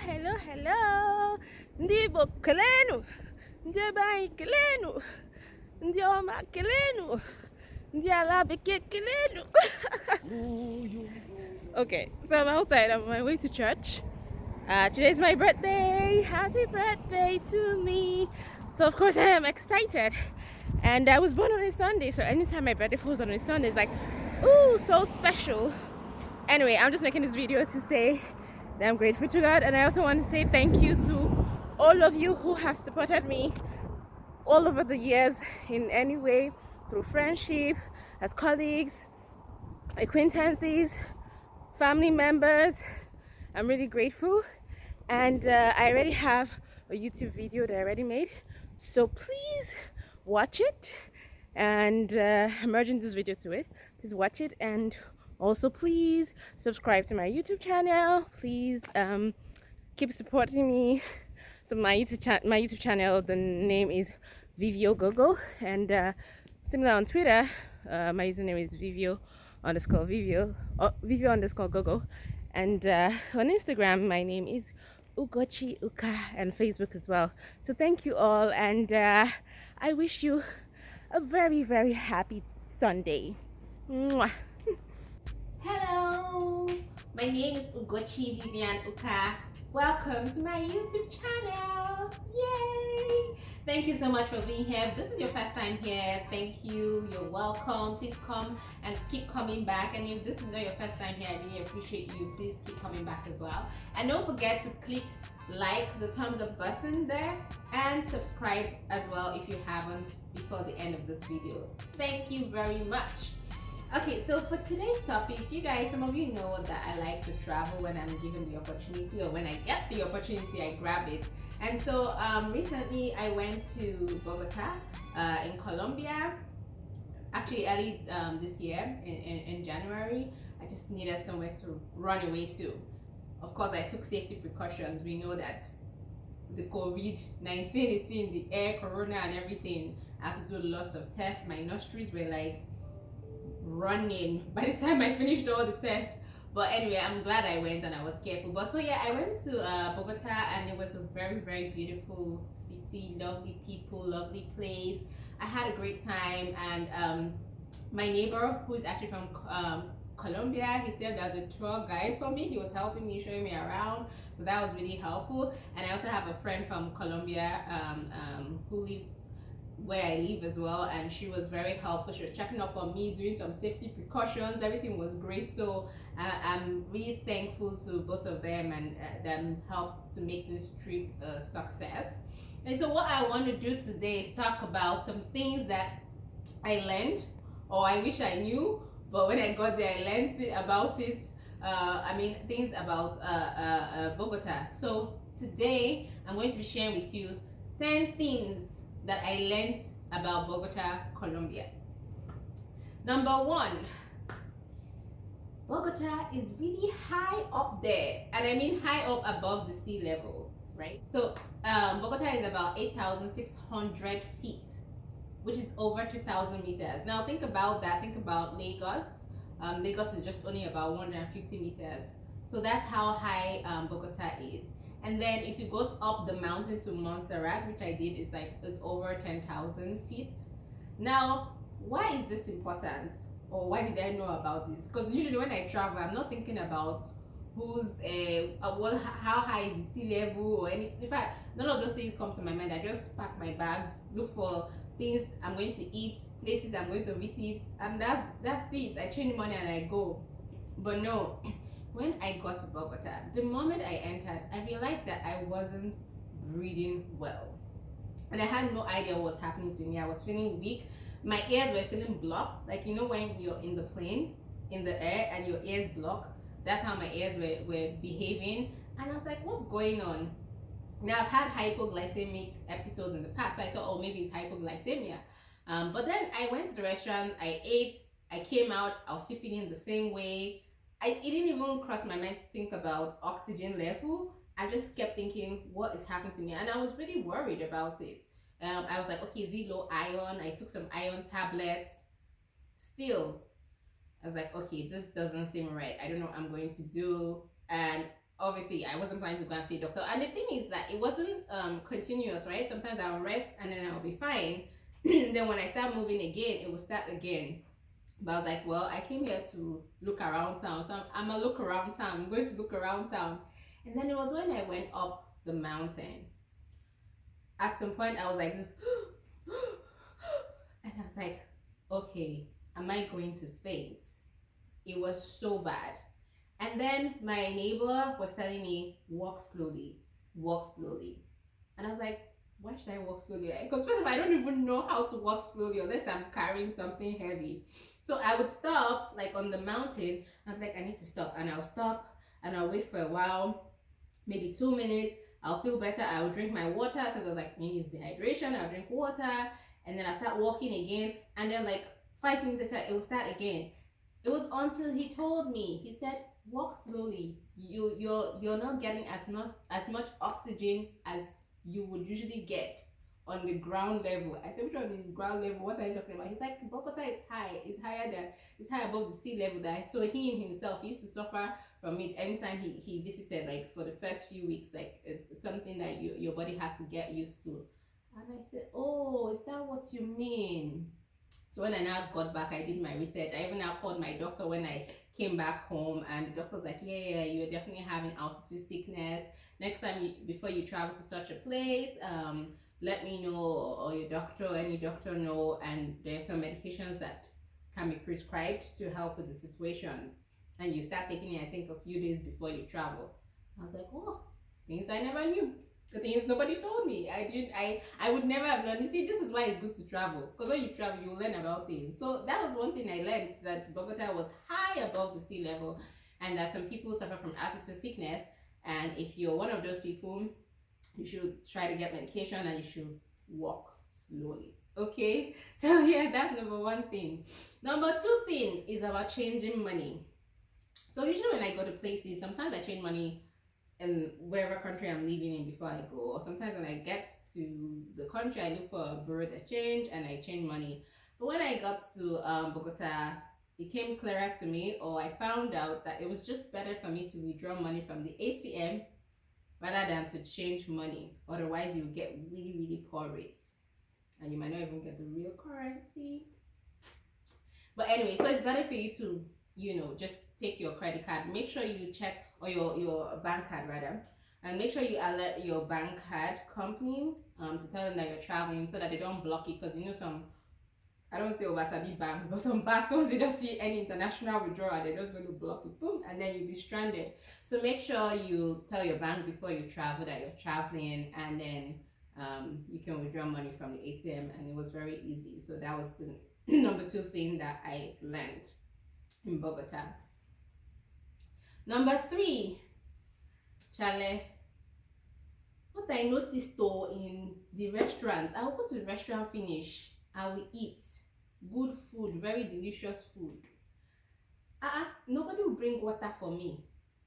hello. Ndi bo kelenu. Ndi bai kelenu. Ndi oma kelenu. Ndi alabe kelenu. Okay, so I'm outside. I'm on my way to church. Today's my birthday. Happy birthday to me. So of course I am excited. And I was born on a Sunday, so anytime my birthday falls on a Sunday, it's like, ooh, so special. Anyway, I'm just making this video to say that I'm grateful to God, and I also want to say thank you to all of you who have supported me all over the years in any way, through friendship, as colleagues, acquaintances, family members. I'm really grateful, and I already have a YouTube video that I already made, so please watch it, and I'm merging this video to it. Please watch it, and also please subscribe to my YouTube channel. Please keep supporting me. So my YouTube channel, the name is Vivio Gogo, and similar on Twitter, my username is Vivio underscore Gogo, and on Instagram my name is Ugochi Uka, and Facebook as well. So thank you all, and I wish you a very, very happy Sunday. Mwah. Hello, my name is Ugochi Vivian Uka. Welcome to my YouTube channel. Yay! Thank you so much for being here. If this is your first time here, thank you. You're welcome. Please come and keep coming back. And if this is not your first time here, I really appreciate you. Please keep coming back as well. And don't forget to click like the thumbs up button there, and subscribe as well if you haven't before the end of this video. Thank you very much. Okay, so for today's topic, you guys, some of you know that I like to travel when I'm given the opportunity, or when I get the opportunity, I grab it. And so recently I went to Bogotá in Colombia, actually early this year in January. I just needed somewhere to run away to. Of course, I took safety precautions. We know that the COVID-19 is still in the air, corona and everything. I had to do lots of tests. My nostrils were like running by the time I finished all the tests. But anyway, I'm glad I went and I was careful. But so yeah, I went to Bogotá, and it was a very, very beautiful city, lovely people, lovely place. I had a great time, and my neighbor, who is actually from Colombia, he served as a tour guide for me. He was helping me, showing me around, so that was really helpful. And I also have a friend from Colombia who lives where I live as well, and she was very helpful. She was checking up on me, doing some safety precautions. Everything was great. So I'm really thankful to both of them, and them helped to make this trip a success. And so what I want to do today is talk about some things that I learned, or I wish I knew, but when I got there I learned about it. Things about Bogotá. So today I'm going to be sharing with you 10 things that I learned about Bogotá, Colombia. Number one, Bogotá is really high up there, and I mean high up above the sea level, right? So Bogotá is about 8,600 feet, which is over 2,000 meters. Now think about that. Think about Lagos. Lagos is just only about 150 meters. So that's how high Bogotá is. And then if you go up the mountain to Montserrat, which I did, it's over 10,000 feet. Now, why is this important? Or why did I know about this? Because usually when I travel, I'm not thinking about how high is the sea level or any. In fact, none of those things come to my mind. I just pack my bags, look for things I'm going to eat, places I'm going to visit, and that's it. I change money and I go. But no. When I got to Bogotá, the moment I entered, I realized that I wasn't breathing well. And I had no idea what was happening to me. I was feeling weak. My ears were feeling blocked. Like, you know, when you're in the plane, in the air, and your ears block, that's how my ears were behaving. And I was like, what's going on? Now, I've had hypoglycemic episodes in the past, so I thought, oh, maybe it's hypoglycemia. But then I went to the restaurant, I ate, I came out, I was still feeling the same way. It didn't even cross my mind to think about oxygen level. I just kept thinking, what is happening to me? And I was really worried about it. I was like, okay, is it low iron? I took some iron tablets. Still, I was like, okay, this doesn't seem right. I don't know what I'm going to do. And obviously I wasn't planning to go and see a doctor. And the thing is that it wasn't continuous, right? Sometimes I'll rest and then I'll be fine. Then when I start moving again, it will start again. But I was like, well, I came here to look around town, so I'm a look around town. I'm going to look around town. And then it was when I went up the mountain. At some point, I was like this, and I was like, okay, am I going to faint? It was so bad. And then my neighbor was telling me, walk slowly, walk slowly. And I was like, why should I walk slowly? Because first of all, I don't even know how to walk slowly unless I'm carrying something heavy. So I would stop like on the mountain. I'm like, I need to stop. And I'll stop and I'll wait for a while, maybe 2 minutes. I'll feel better. I'll drink my water because I was like, maybe it's dehydration. I'll drink water. And then I'll start walking again. And then like 5 minutes later, it will start again. It was until he told me, he said, walk slowly. You're not getting as much oxygen as you would usually get on the ground level. I said, which one is ground level? What are you talking about? He's like, Bogota is high. It's high above the sea level. That so he himself used to suffer from it anytime he visited, like for the first few weeks. Like it's something that your body has to get used to. And I said, oh, is that what you mean? So when I now got back, I did my research. I even now called my doctor when I came back home, and the doctor was like, yeah, you're definitely having altitude sickness. Next time before you travel to such a place, let me know, or your doctor or any doctor know, and there's some medications that can be prescribed to help with the situation. And you start taking it, I think, a few days before you travel. I was like, oh, things I never knew. The thing is, nobody told me. I would never have known. You see, this is why it's good to travel. Because when you travel, you will learn about things. So that was one thing I learned, that Bogota was high above the sea level, and that some people suffer from altitude sickness. And if you're one of those people, you should try to get medication and you should walk slowly. Okay? So yeah, that's number one thing. Number two thing is about changing money. So usually when I go to places, sometimes I change money in wherever country I'm living in before I go. Or sometimes when I get to the country, I look for a bureau de change and I change money. But when I got to Bogota, it became clearer to me, or I found out that it was just better for me to withdraw money from the ATM rather than to change money. Otherwise, you get really, really poor rates. And you might not even get the real currency. But anyway, so it's better for you to, just take your credit card. Make sure you check, or your bank card rather. And make sure you alert your bank card company to tell them that you're traveling, so that they don't block it. Because some, I don't say oversabi banks, but some banks, once they just see any international withdrawal, they're just going to block it, boom, and then you'll be stranded. So make sure you tell your bank before you travel that you're traveling, and then you can withdraw money from the ATM, and it was very easy. So that was the number two thing that I learned in Bogota. Number three, Charlie, what I noticed though in the restaurants, I will go to the restaurant finish, I will eat good food, very delicious food. Nobody will bring water for me.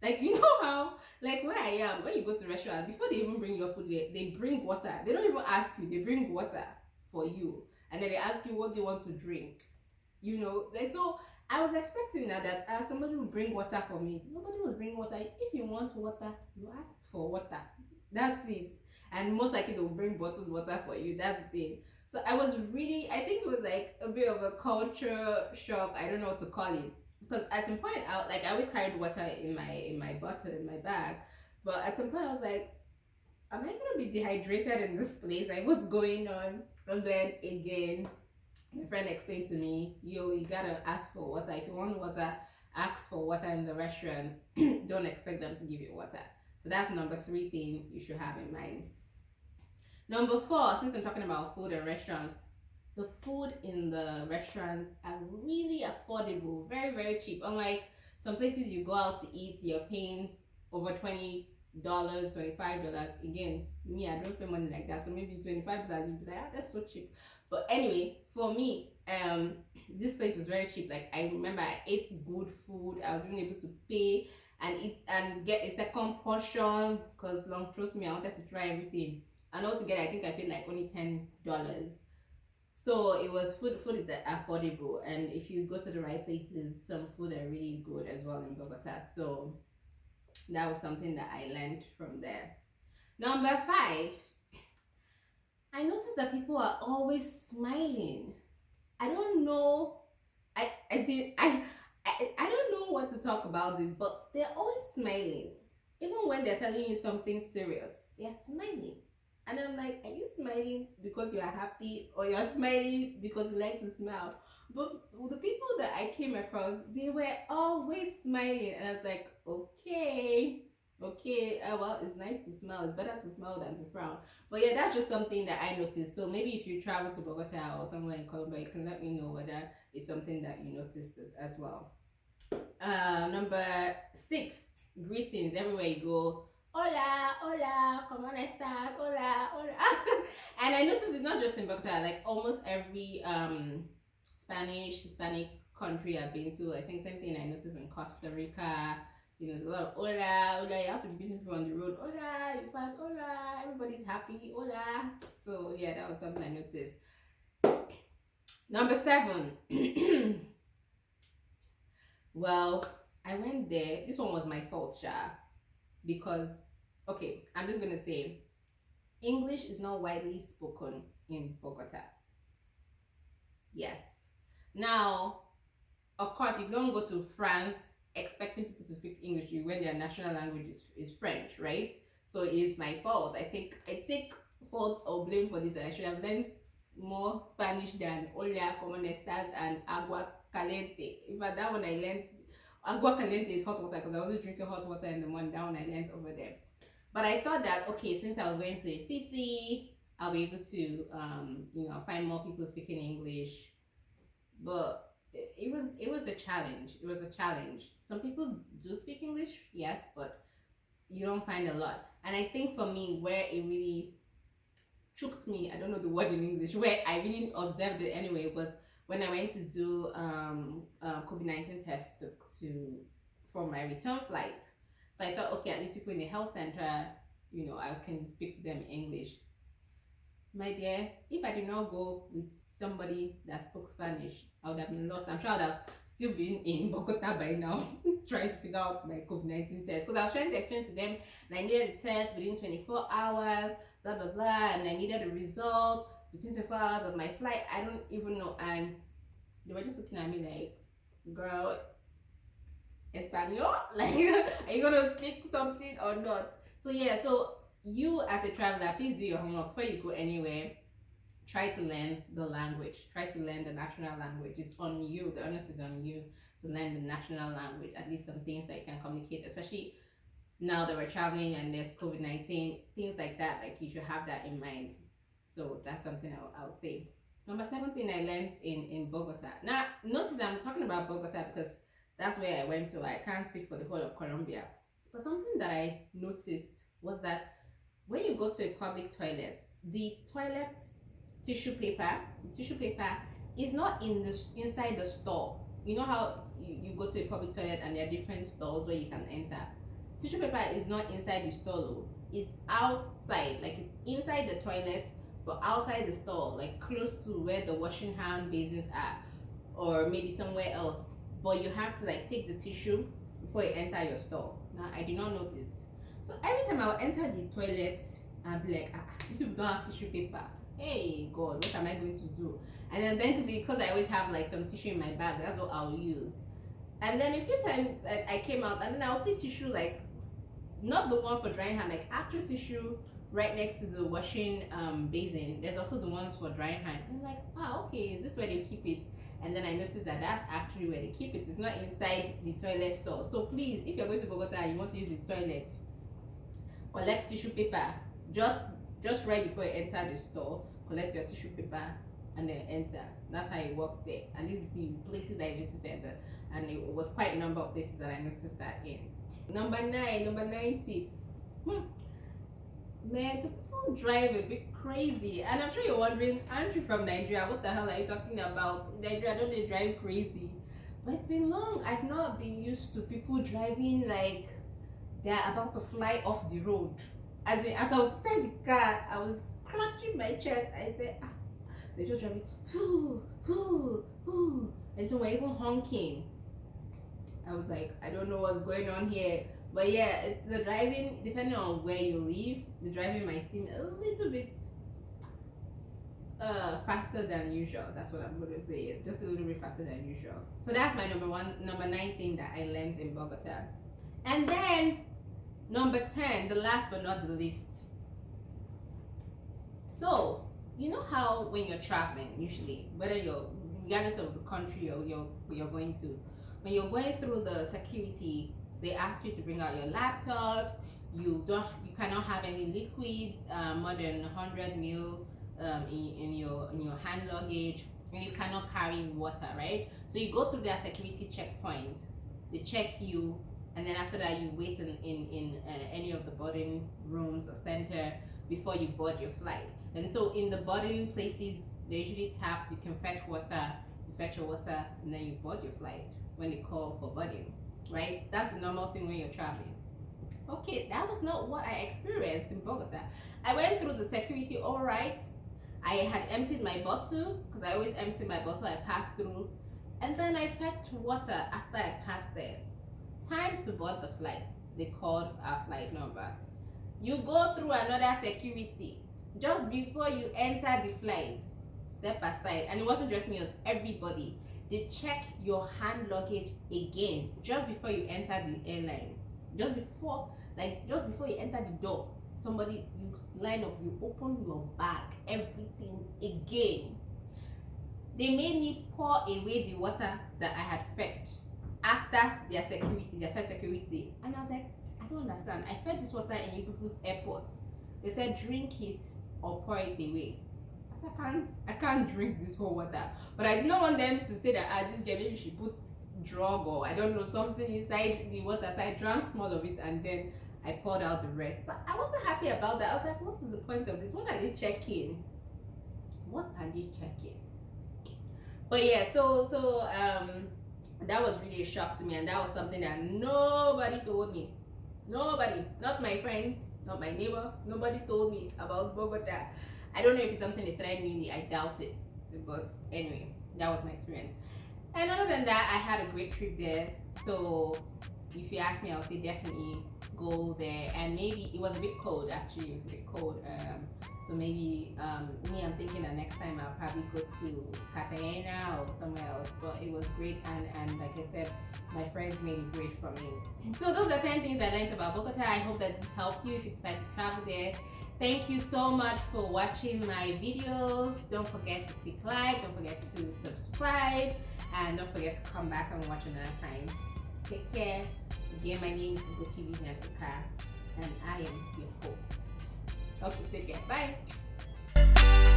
Like, you know how, like where I am, when you go to the restaurant, before they even bring your food, they bring water. They don't even ask you, they bring water for you. And then they ask you, what do you want to drink? So I was expecting that somebody will bring water for me. Nobody will bring water. If you want water, you ask for water. That's it. And most likely they will bring bottled water for you. That's the thing. So I think it was like a bit of a culture shock. I don't know what to call it. Because at some point, I always carried water in my bottle, in my bag. But at some point, I was like, am I gonna be dehydrated in this place? Like, what's going on? And then again, my friend explained to me, you gotta ask for water. If you want water, ask for water in the restaurant. Don't expect them to give you water. So that's number three thing you should have in mind. Number four, since I'm talking about food and restaurants, the food in the restaurants are really affordable, very, very cheap. Unlike some places you go out to eat, you're paying over $20, $25. Again, me, I don't spend money like that. So maybe $25, you'd be like, that's so cheap. But anyway, for me, this place was very cheap. Like, I remember I ate good food. I was even able to pay and eat and get a second portion, because trust me, I wanted to try everything. And altogether, I think I paid like only $10. So it was food is affordable, and if you go to the right places, some food are really good as well in Bogota. So That was something that I learned from there. Number five, I noticed that people are always smiling. I don't know. I did I don't know what to talk about this, but they're always smiling. Even when they're telling you something serious, they're smiling. And I'm like, are you smiling because you are happy, or you're smiling because you like to smile? But the people that I came across, they were always smiling, and I was like, okay, okay, well, it's nice to smile. It's better to smile than to frown. But yeah, that's just something that I noticed. So maybe if you travel to Bogota or somewhere in Colombia, you can let me know whether it's something that you noticed as well. Number six, greetings everywhere you go. Hola, hola, ¿cómo estás? Hola, hola. And I noticed it's not just in Bogota, like almost every Spanish, Hispanic country I've been to. I think same thing I noticed in Costa Rica. You know, there's a lot of hola, hola. You have to be greeting people on the road. Hola, you pass, hola. Everybody's happy, hola. So yeah, that was something I noticed. Number seven. Well, I went there. This one was my fault, Sha, because okay, I'm just gonna say English is not widely spoken in Bogota. Yes. Now, of course, you don't go to France expecting people to speak English when their national language is French, right? So it's my fault. I take fault or blame for this. I should have learned more Spanish than hola, como estas, and agua caliente. In fact, that one I learned. Agua caliente is hot water because I wasn't drinking hot water in the morning. That one I learned over there. But I thought that okay, since I was going to a city, I'll be able to find more people speaking English. But it was a challenge. It was a challenge. Some people do speak English, yes, but you don't find a lot. And I think for me, where it really choked me, I don't know the word in English, where I really observed it anyway, was when I went to do COVID-19 test to for my return flight. So I thought, okay, at least people in the health center, I can speak to them in English. My dear, if I did not go with somebody that spoke Spanish, I would have been lost. I'm sure I'd have still been in Bogota by now, trying to figure out my COVID-19 test. Because I was trying to explain to them that I needed the test within 24 hours, blah, blah, blah, and I needed a result between 24 hours of my flight. I don't even know. And they were just looking at me like, girl, Espanol? Like, are you gonna speak something or not? So yeah, so you as a traveler, please do your homework before you go anywhere. Try to learn the language. Try to learn the national language. It's on you. The onus is on you to learn the national language. At least some things that you can communicate, especially now that we're traveling and there's COVID-19, things like that. Like you should have that in mind. So that's something I would say. Number seven thing I learned in Bogota. Now, notice I'm talking about Bogota because that's where I went to. I can't speak for the whole of Colombia. But something that I noticed was that when you go to a public toilet, the tissue paper is not inside the store. You know how you go to a public toilet and there are different stores where you can enter. Tissue paper is not inside the store though. It's outside, like it's inside the toilet but outside the store, like close to where the washing hand basins are, or maybe somewhere else. But you have to like take the tissue before you enter your store. Now I did not know this. So every time I'll enter the toilet, I'll be like, these people don't have tissue paper. Hey God, what am I going to do? And then thankfully, because I always have like some tissue in my bag, that's what I'll use. And then a few times I came out and then I'll see tissue, like not the one for drying hand, like actual tissue right next to the washing basin. There's also the ones for drying hand. I'm like, okay, is this where they keep it? And then I noticed that that's actually where they keep it. It's not inside the toilet store. So please, if you're going to Bogota and you want to use the toilet, collect tissue paper. Just right before you enter the store, collect your tissue paper and then enter. That's how it works there. And these are the places I visited, and it was quite a number of places that I noticed that in. Number 90. Man, people drive a bit crazy, and I'm sure you're wondering, aren't you from Nigeria? What the hell are you talking about? Nigeria, don't they drive crazy? But it's been long. I've not been used to people driving like they're about to fly off the road. As I was inside the car, I was clutching my chest. I said, they're just driving, and so we're even honking. I was like, I don't know what's going on here. But yeah, the driving, depending on where you live, the driving might seem a little bit faster than usual. That's what I'm gonna say. Just a little bit faster than usual. So that's my number 9 thing that I learned in Bogota. And then number 10, the last but not the least. So you know how when you're traveling, usually, whether you're regardless of the country or you're going to, when you're going through the security, they ask you to bring out your laptops. You cannot have any liquids more than 100 ml in your hand luggage, and you cannot carry water, right? So you go through their security checkpoints. They check you, and then after that you wait in any of the boarding rooms or center before you board your flight. And so in the boarding places, they usually taps. You can fetch water. You fetch your water, and then you board your flight when they call for boarding, right? That's the normal thing when you're traveling. Okay, that was not what I experienced in Bogota. I went through the security all right. I had emptied my bottle, because I always empty my bottle I pass through, and then I fetched water after I passed there. Time to board the flight. They called our flight number. You go through another security. Just before you enter the flight, step aside. And it wasn't just me, it was everybody. They check your hand luggage again just before you enter the airline. Just before you enter the door, somebody, you line up, you open your bag, everything again. They made me pour away the water that I had fetched after their first security. And I was like, I don't understand. I fed this water in you people's airports. They said drink it or pour it away. I said, I can't drink this whole water. But I did not want them to say that this girl, maybe she puts drug or I don't know, something inside the water. So I drank small of it and then I poured out the rest. But I wasn't happy about that. I was like, what is the point of this? What are they checking? But yeah, so that was really a shock to me, and that was something that nobody told me. Nobody, not my friends, not my neighbor, nobody told me about Bogota. I don't know if it's something they started newly, I doubt it. But anyway, that was my experience. And other than that, I had a great trip there. So if you ask me, I'll say definitely go there. And maybe it was a bit cold, actually. It was a bit cold. So maybe I'm thinking that next time I'll probably go to Cartagena or somewhere else. But it was great, and like I said, my friends made it great for me. So those are 10 things I learned about Bogota. I hope that this helps you if you decide to travel there. Thank you so much for watching my videos. Don't forget to click like, don't forget to subscribe, and don't forget to come back and watch another time. Take care. Again, my name is Ugochi and I am your host. Okay, take care. Bye.